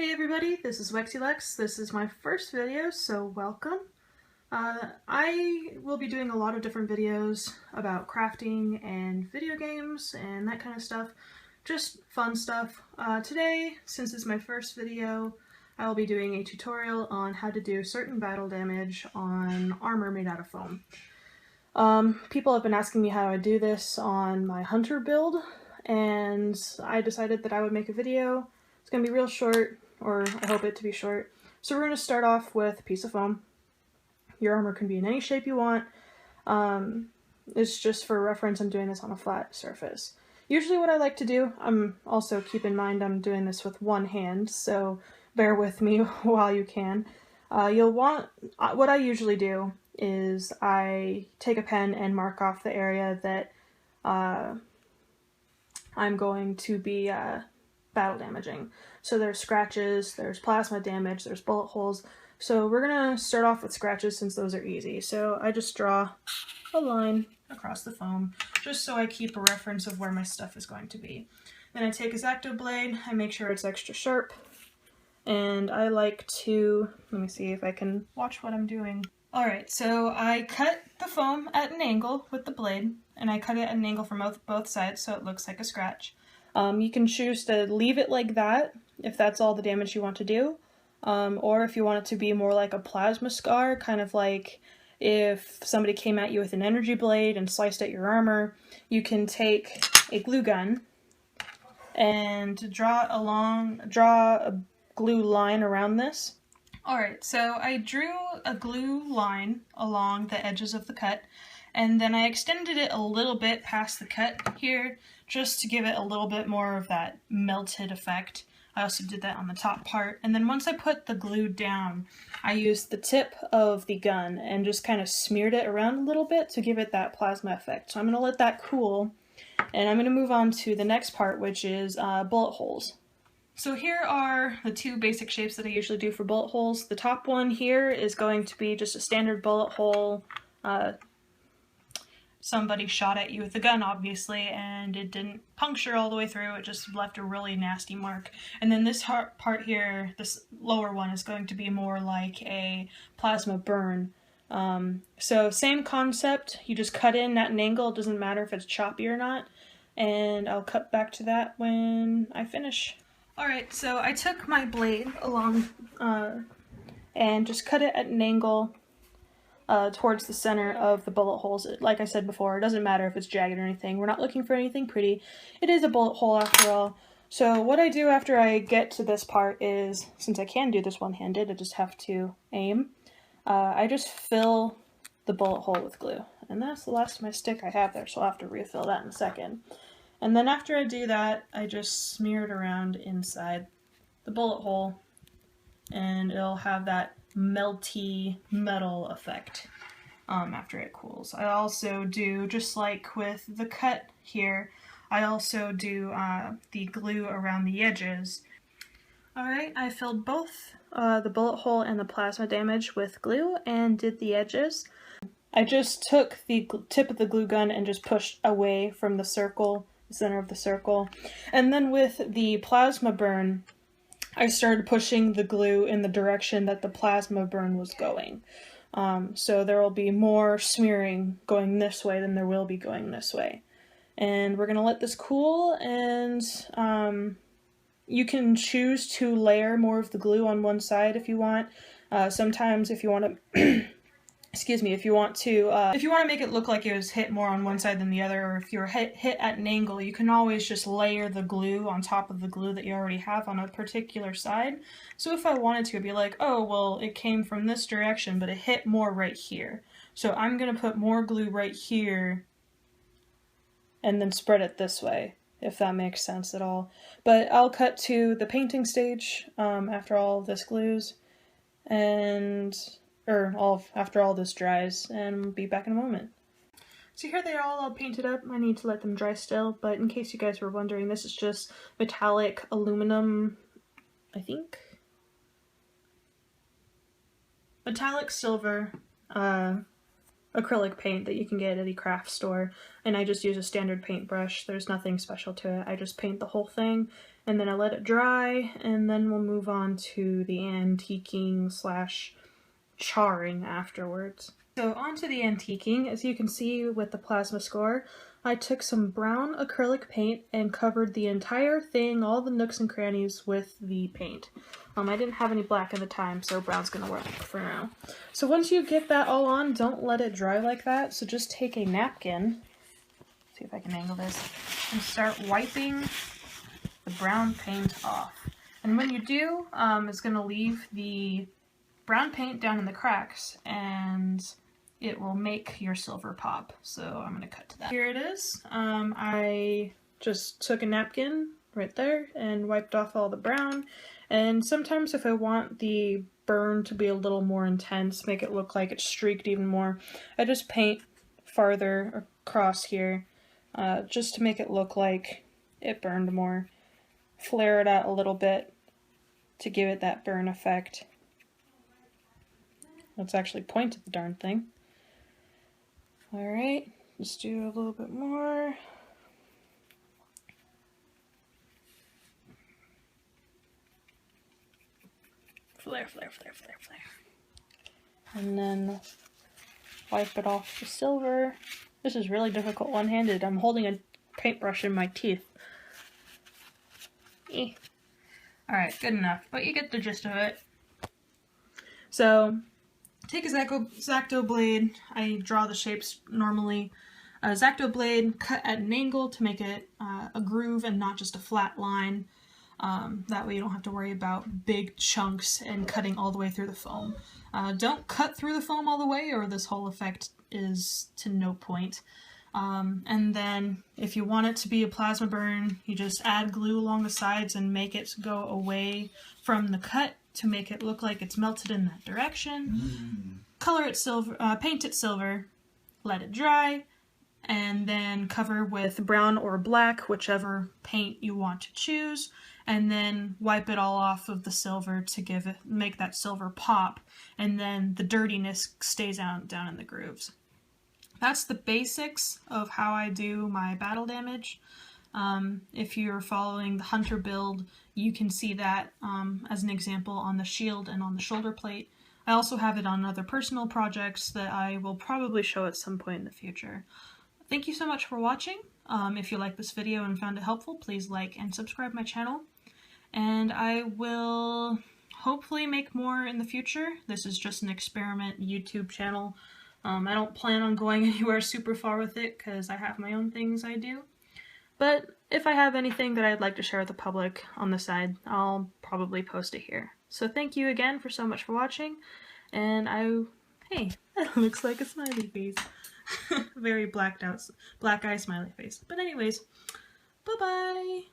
Hey everybody, this is WexiLex. This is my first video, so welcome. I will be doing a lot of different videos about crafting and video games and that kind of stuff. Just fun stuff. Today, since it's my first video, I will be doing a tutorial on how to do certain battle damage on armor made out of foam. People have been asking me how I do this on my hunter build, and I decided that I would make a video. It's going to be real short, or I hope it to be short. So we're going to start off with a piece of foam. Your armor can be in any shape you want. It's just for reference, I'm doing this on a flat surface. Usually what I like to do, also keep in mind I'm doing this with one hand, so bear with me while you can. What I usually do is I take a pen and mark off the area that I'm going to be battle damaging. So there's scratches, there's plasma damage, there's bullet holes. So we're gonna start off with scratches since those are easy. So I just draw a line across the foam just so I keep a reference of where my stuff is going to be. Then I take a X-Acto blade, I make sure it's extra sharp, and I like to, let me see if I can watch what I'm doing. Alright, so I cut the foam at an angle with the blade, and I cut it at an angle from both sides so it looks like a scratch. You can choose to leave it like that if that's all the damage you want to do, or if you want it to be more like a plasma scar, kind of like if somebody came at you with an energy blade and sliced at your armor. You can take a glue gun and draw a glue line around this. Alright, so I drew a glue line along the edges of the cut, and then I extended it a little bit past the cut here, just to give it a little bit more of that melted effect. I also did that on the top part, and then once I put the glue down, I used the tip of the gun and just kind of smeared it around a little bit to give it that plasma effect. So I'm going to let that cool, and I'm going to move on to the next part, which is bullet holes. So here are the two basic shapes that I usually do for bullet holes. The top one here is going to be just a standard bullet hole. Somebody shot at you with a gun, obviously, and it didn't puncture all the way through, it just left a really nasty mark. And then this part here, this lower one, is going to be more like a plasma burn. So same concept, you just cut in at an angle, it doesn't matter if it's choppy or not, and I'll cut back to that when I finish. Alright, so I took my blade along and just cut it at an angle towards the center of the bullet holes. Like I said before, it doesn't matter if it's jagged or anything. We're not looking for anything pretty. It is a bullet hole after all. So what I do after I get to this part is, since I can do this one-handed, I just have to aim. I just fill the bullet hole with glue. And that's the last of my stick I have there, so I'll have to refill that in a second. And then after I do that, I just smear it around inside the bullet hole, and it'll have that melty metal effect after it cools. I also do, just like with the cut here, I also do the glue around the edges. Alright, I filled both the bullet hole and the plasma damage with glue and did the edges. I just took the tip of the glue gun and just pushed away from the circle, the center of the circle. And then with the plasma burn, I started pushing the glue in the direction that the plasma burn was going. So there will be more smearing going this way than there will be going this way. And we're going to let this cool, and you can choose to layer more of the glue on one side if you want. Sometimes if you want to excuse me, if you want to make it look like it was hit more on one side than the other, or if you're hit at an angle, you can always just layer the glue on top of the glue that you already have on a particular side. So if I wanted to, I'd be like, oh, well, it came from this direction, but it hit more right here. So I'm going to put more glue right here and then spread it this way, if that makes sense at all. But I'll cut to the painting stage after all this glues, after all this dries, and we'll be back in a moment. So here they are all painted up. I need to let them dry still, but in case you guys were wondering, this is just metallic aluminum, I think? Metallic silver acrylic paint that you can get at a craft store, and I just use a standard paintbrush. There's nothing special to it. I just paint the whole thing, and then I let it dry, and then we'll move on to the antiquing slash charring afterwards. So onto the antiquing. As you can see with the plasma score, I took some brown acrylic paint and covered the entire thing, all the nooks and crannies, with the paint. I didn't have any black at the time, so brown's gonna work for now. So once you get that all on, don't let it dry like that. So just take a napkin, see if I can angle this, and start wiping the brown paint off. And when you do, it's gonna leave the brown paint down in the cracks, and it will make your silver pop. So I'm going to cut to that. Here it is. I just took a napkin right there and wiped off all the brown. And sometimes if I want the burn to be a little more intense, make it look like it's streaked even more, I just paint farther across here just to make it look like it burned more. Flare it out a little bit to give it that burn effect. Let's actually point at the darn thing. Alright, let's do a little bit more. Flare, flare, flare, flare, flare. And then wipe it off the silver. This is really difficult one-handed. I'm holding a paintbrush in my teeth. Alright, good enough, but you get the gist of it. So, take a X-Acto blade. I draw the shapes normally. A X-Acto blade, cut at an angle to make it a groove and not just a flat line. That way you don't have to worry about big chunks and cutting all the way through the foam. Don't cut through the foam all the way or this whole effect is to no point. And then if you want it to be a plasma burn, you just add glue along the sides and make it go away from the cut to make it look like it's melted in that direction. Color it silver, paint it silver, let it dry, and then cover with brown or black, whichever paint you want to choose, and then wipe it all off of the silver to make that silver pop, and then the dirtiness stays out down in the grooves. That's the basics of how I do my battle damage. If you're following the Hunter build, you can see that as an example on the shield and on the shoulder plate. I also have it on other personal projects that I will probably show at some point in the future. Thank you so much for watching. If you liked this video and found it helpful, please like and subscribe my channel. And I will hopefully make more in the future. This is just an experiment YouTube channel. I don't plan on going anywhere super far with it because I have my own things I do. But if I have anything that I'd like to share with the public on the side, I'll probably post it here. So thank you again for so much for watching, and hey, that looks like a smiley face. Very blacked out, black eye smiley face. But anyways, bye-bye!